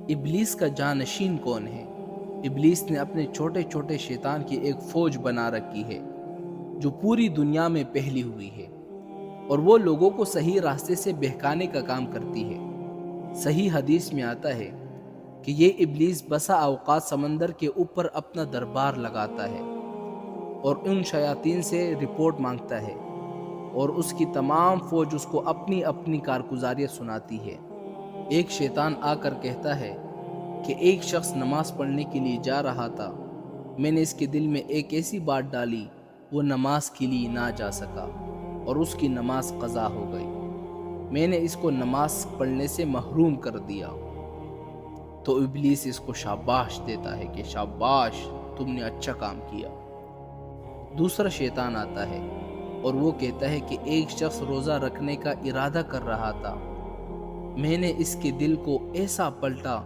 ابلیس کا جانشین کون ہے؟ ابلیس نے اپنے چھوٹے چھوٹے شیطان کی ایک فوج بنا رکھی ہے جو پوری دنیا میں پھیلی ہوئی ہے، اور وہ لوگوں کو صحیح راستے سے بہکانے کا کام کرتی ہے۔ صحیح حدیث میں آتا ہے کہ یہ ابلیس بسا اوقات سمندر کے اوپر اپنا دربار لگاتا ہے اور ان شیاطین سے رپورٹ مانگتا ہے، اور اس کی تمام فوج اس کو اپنی اپنی کارگزاریاں سناتی ہے۔ ایک شیطان آ کر کہتا ہے کہ ایک شخص نماز پڑھنے کے لیے جا رہا تھا، میں نے اس کے دل میں ایک ایسی بات ڈالی، وہ نماز کے لیے نہ جا سکا اور اس کی نماز قضا ہو گئی۔ میں نے اس کو نماز پڑھنے سے محروم کر دیا۔ تو ابلیس اس کو شاباش دیتا ہے کہ شاباش، تم نے اچھا کام کیا۔ دوسرا شیطان آتا ہے اور وہ کہتا ہے کہ ایک شخص روزہ رکھنے کا ارادہ کر رہا تھا، میں نے اس کے دل کو ایسا پلٹا